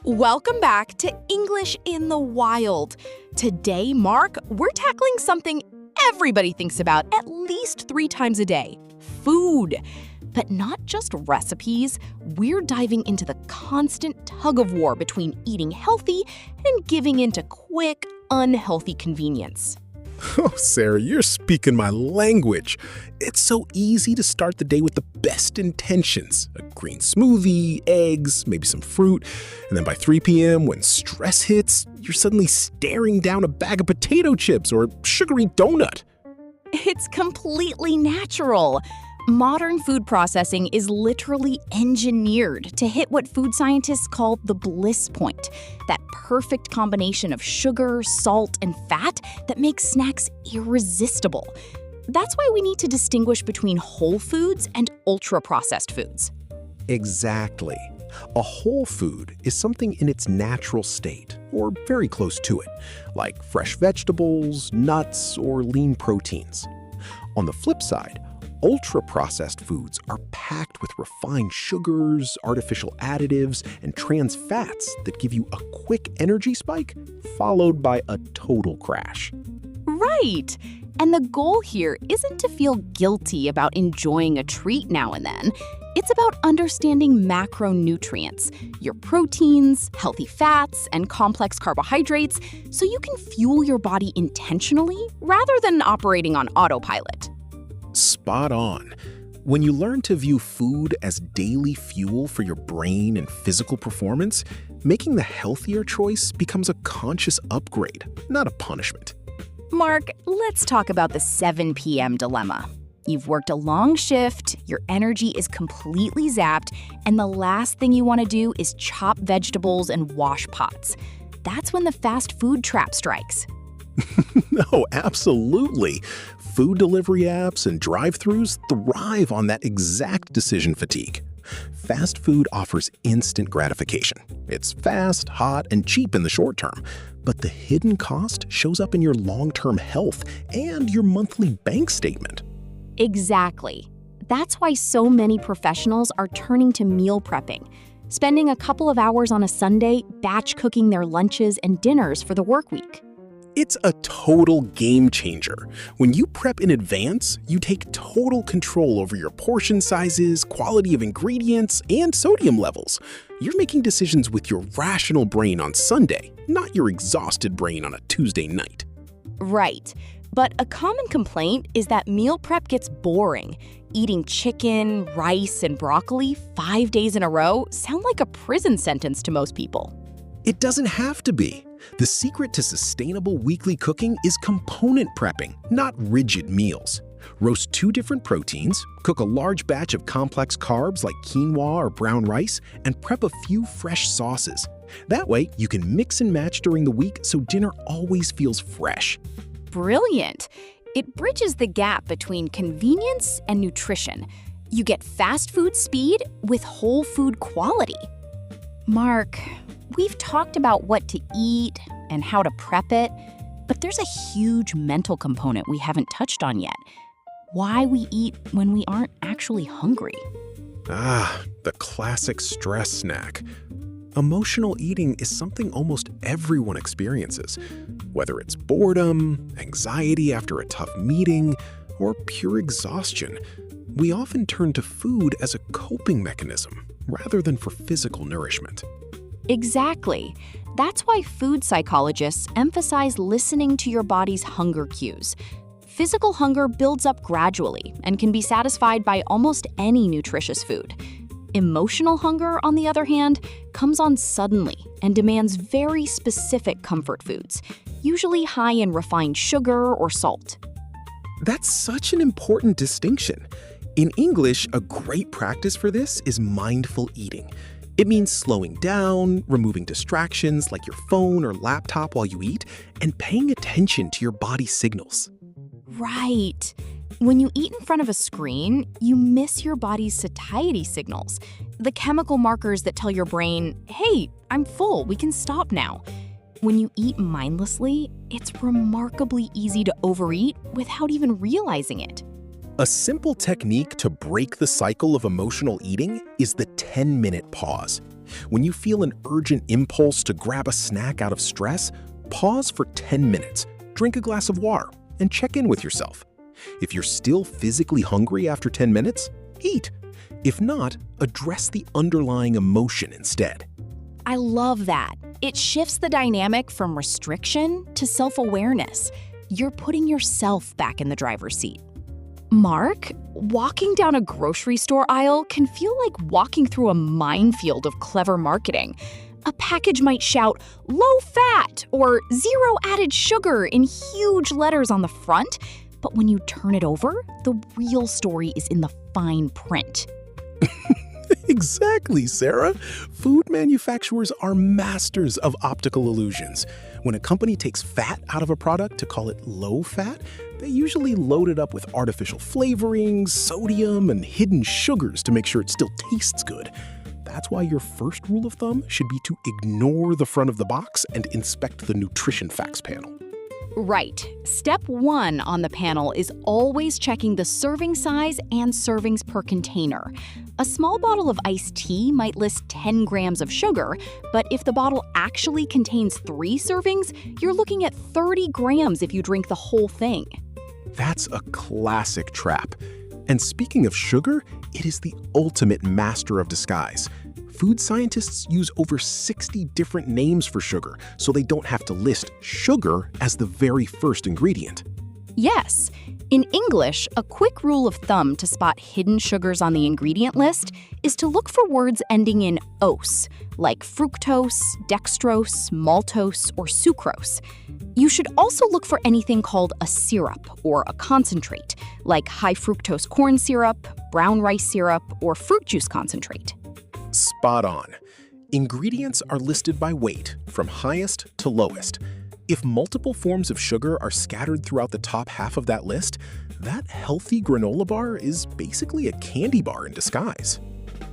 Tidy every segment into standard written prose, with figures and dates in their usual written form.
Welcome back to English in the Wild. Today, Mark, we're tackling something everybody thinks about at least 3 times a day: food. But not just recipes, we're diving into the constant tug-of-war between eating healthy and giving into quick, unhealthy convenience. Oh, Sarah, you're speaking my language. It's so easy to start the day with the best intentions. A green smoothie, eggs, maybe some fruit. And then by 3 p.m., when stress hits, you're suddenly staring down a bag of potato chips or a sugary donut. It's completely natural. Modern food processing is literally engineered to hit what food scientists call the bliss point, that perfect combination of sugar, salt, and fat that makes snacks irresistible. That's why we need to distinguish between whole foods and ultra-processed foods. Exactly. A whole food is something in its natural state, or very close to it, like fresh vegetables, nuts, or lean proteins. On the flip side, ultra-processed foods are packed with refined sugars, artificial additives, and trans fats that give you a quick energy spike, followed by a total crash. Right. And the goal here isn't to feel guilty about enjoying a treat now and then. It's about understanding macronutrients, your proteins, healthy fats, and complex carbohydrates, so you can fuel your body intentionally rather than operating on autopilot. Spot on. When you learn to view food as daily fuel for your brain and physical performance, making the healthier choice becomes a conscious upgrade, not a punishment. Mark, let's talk about the 7 p.m. dilemma. You've worked a long shift, your energy is completely zapped, and the last thing you want to do is chop vegetables and wash pots. That's when the fast food trap strikes. No, absolutely. Food delivery apps and drive-thrus thrive on that exact decision fatigue. Fast food offers instant gratification. It's fast, hot, and cheap in the short term, but the hidden cost shows up in your long-term health and your monthly bank statement. Exactly. That's why so many professionals are turning to meal prepping, spending a couple of hours on a Sunday batch cooking their lunches and dinners for the work week. It's a total game changer. When you prep in advance, you take total control over your portion sizes, quality of ingredients, and sodium levels. You're making decisions with your rational brain on Sunday, not your exhausted brain on a Tuesday night. Right. But a common complaint is that meal prep gets boring. Eating chicken, rice, and broccoli 5 days in a row sound like a prison sentence to most people. It doesn't have to be. The secret to sustainable weekly cooking is component prepping, not rigid meals. Roast 2 different proteins, cook a large batch of complex carbs like quinoa or brown rice, and prep a few fresh sauces. That way, you can mix and match during the week so dinner always feels fresh. Brilliant! It bridges the gap between convenience and nutrition. You get fast food speed with whole food quality. Mark, we've talked about what to eat and how to prep it, but there's a huge mental component we haven't touched on yet. Why we eat when we aren't actually hungry. The classic stress snack. Emotional eating is something almost everyone experiences. Whether it's boredom, anxiety after a tough meeting, or pure exhaustion, we often turn to food as a coping mechanism rather than for physical nourishment. Exactly. That's why food psychologists emphasize listening to your body's hunger cues. Physical hunger builds up gradually and can be satisfied by almost any nutritious food. Emotional hunger, on the other hand, comes on suddenly and demands very specific comfort foods, usually high in refined sugar or salt. That's such an important distinction. In English, a great practice for this is mindful eating. It means slowing down, removing distractions like your phone or laptop while you eat, and paying attention to your body's signals. Right. When you eat in front of a screen, you miss your body's satiety signals, the chemical markers that tell your brain, hey, I'm full, we can stop now. When you eat mindlessly, it's remarkably easy to overeat without even realizing it. A simple technique to break the cycle of emotional eating is the 10-minute pause. When you feel an urgent impulse to grab a snack out of stress, pause for 10 minutes, drink a glass of water, and check in with yourself. If you're still physically hungry after 10 minutes, eat. If not, address the underlying emotion instead. I love that. It shifts the dynamic from restriction to self-awareness. You're putting yourself back in the driver's seat. Mark, walking down a grocery store aisle can feel like walking through a minefield of clever marketing. A package might shout, "low fat" or "zero added sugar" in huge letters on the front, but when you turn it over, the real story is in the fine print. Exactly, Sarah. Food manufacturers are masters of optical illusions. When a company takes fat out of a product to call it low fat, they usually load it up with artificial flavorings, sodium, and hidden sugars to make sure it still tastes good. That's why your first rule of thumb should be to ignore the front of the box and inspect the nutrition facts panel. Right. Step 1 on the panel is always checking the serving size and servings per container. A small bottle of iced tea might list 10 grams of sugar, but if the bottle actually contains 3 servings, you're looking at 30 grams if you drink the whole thing. That's a classic trap. And speaking of sugar, it is the ultimate master of disguise. Food scientists use over 60 different names for sugar, so they don't have to list sugar as the very first ingredient. Yes. In English, a quick rule of thumb to spot hidden sugars on the ingredient list is to look for words ending in "ose", like fructose, dextrose, maltose, or sucrose. You should also look for anything called a syrup or a concentrate, like high fructose corn syrup, brown rice syrup, or fruit juice concentrate. Spot on. Ingredients are listed by weight, from highest to lowest. If multiple forms of sugar are scattered throughout the top half of that list, that healthy granola bar is basically a candy bar in disguise.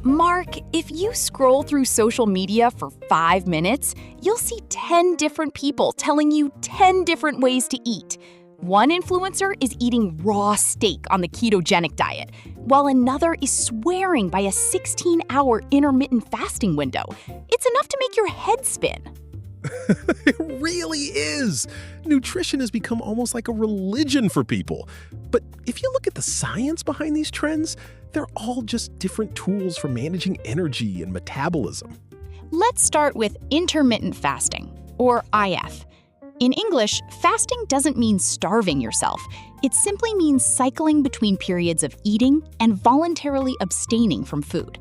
Mark, if you scroll through social media for 5 minutes, you'll see 10 different people telling you 10 different ways to eat. One influencer is eating raw steak on the ketogenic diet, while another is swearing by a 16-hour intermittent fasting window. It's enough to make your head spin. It really is! Nutrition has become almost like a religion for people. But if you look at the science behind these trends, they're all just different tools for managing energy and metabolism. Let's start with intermittent fasting, or IF. In English, fasting doesn't mean starving yourself. It simply means cycling between periods of eating and voluntarily abstaining from food.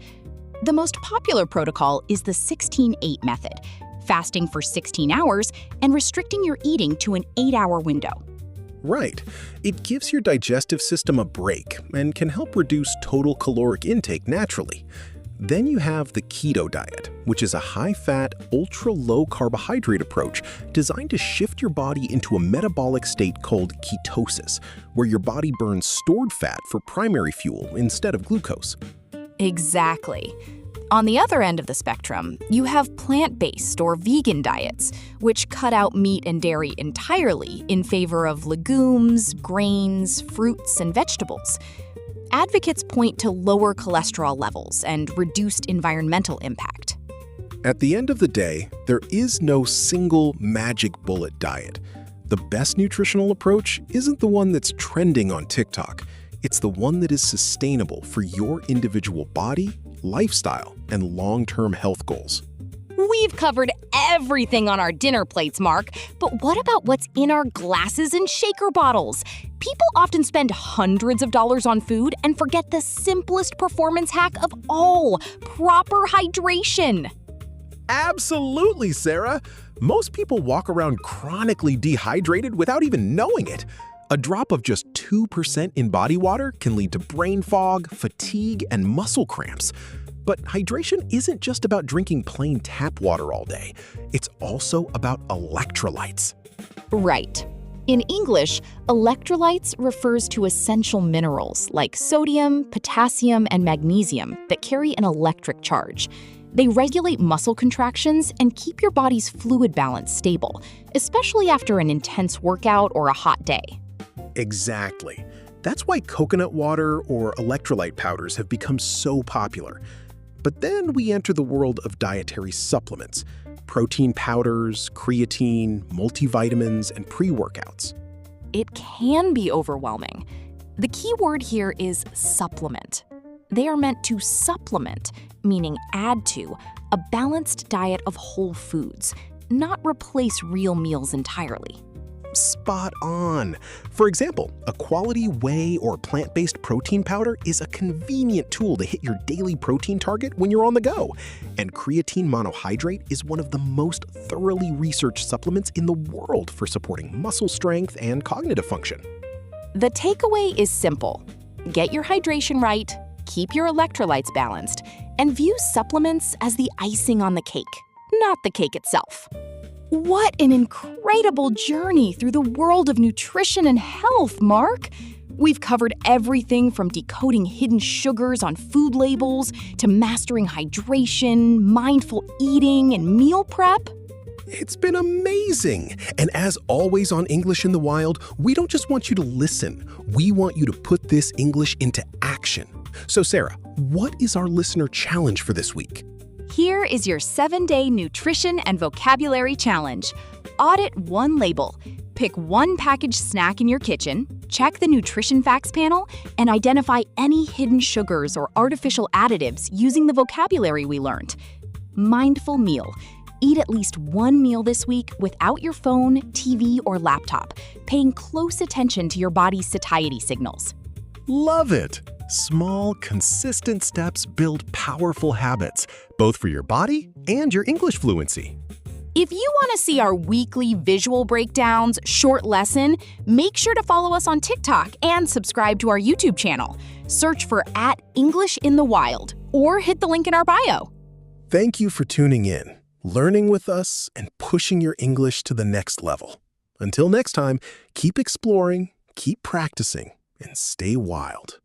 The most popular protocol is the 16-8 method, fasting for 16 hours and restricting your eating to an 8-hour window. Right. It gives your digestive system a break and can help reduce total caloric intake naturally. Then you have the keto diet, which is a high-fat, ultra-low carbohydrate approach designed to shift your body into a metabolic state called ketosis, where your body burns stored fat for primary fuel instead of glucose. Exactly. On the other end of the spectrum, you have plant-based or vegan diets, which cut out meat and dairy entirely in favor of legumes, grains, fruits, and vegetables. Advocates point to lower cholesterol levels and reduced environmental impact. At the end of the day, there is no single magic bullet diet. The best nutritional approach isn't the one that's trending on TikTok. It's the one that is sustainable for your individual body, lifestyle, and long-term health goals. We've covered everything on our dinner plates, Mark, but what about what's in our glasses and shaker bottles? People often spend hundreds of dollars on food and forget the simplest performance hack of all: proper hydration. Absolutely, Sarah! Most people walk around chronically dehydrated without even knowing it. A drop of just 2% in body water can lead to brain fog, fatigue, and muscle cramps. But hydration isn't just about drinking plain tap water all day. It's also about electrolytes. Right. In English, electrolytes refers to essential minerals like sodium, potassium, and magnesium that carry an electric charge. They regulate muscle contractions and keep your body's fluid balance stable, especially after an intense workout or a hot day. Exactly. That's why coconut water or electrolyte powders have become so popular. But then we enter the world of dietary supplements: protein powders, creatine, multivitamins, and pre-workouts. It can be overwhelming. The key word here is supplement. They are meant to supplement, meaning add to, a balanced diet of whole foods, not replace real meals entirely. Spot on. For example, a quality whey or plant-based protein powder is a convenient tool to hit your daily protein target when you're on the go. And creatine monohydrate is one of the most thoroughly researched supplements in the world for supporting muscle strength and cognitive function. The takeaway is simple. Get your hydration right, keep your electrolytes balanced, and view supplements as the icing on the cake, not the cake itself. What an incredible journey through the world of nutrition and health, Mark! We've covered everything from decoding hidden sugars on food labels to mastering hydration, mindful eating, and meal prep. It's been amazing! And as always on English in the Wild, we don't just want you to listen. We want you to put this English into action. So Sarah, what is our listener challenge for this week? Here is your 7-day nutrition and vocabulary challenge. Audit one label. Pick one packaged snack in your kitchen, check the nutrition facts panel, and identify any hidden sugars or artificial additives using the vocabulary we learned. Mindful meal. Eat at least one meal this week without your phone, TV, or laptop, paying close attention to your body's satiety signals. Love it! Small, consistent steps build powerful habits, both for your body and your English fluency. If you want to see our weekly visual breakdowns, short lesson, make sure to follow us on TikTok and subscribe to our YouTube channel. Search for @EnglishInTheWild or hit the link in our bio. Thank you for tuning in, learning with us, and pushing your English to the next level. Until next time, keep exploring, keep practicing, and stay wild.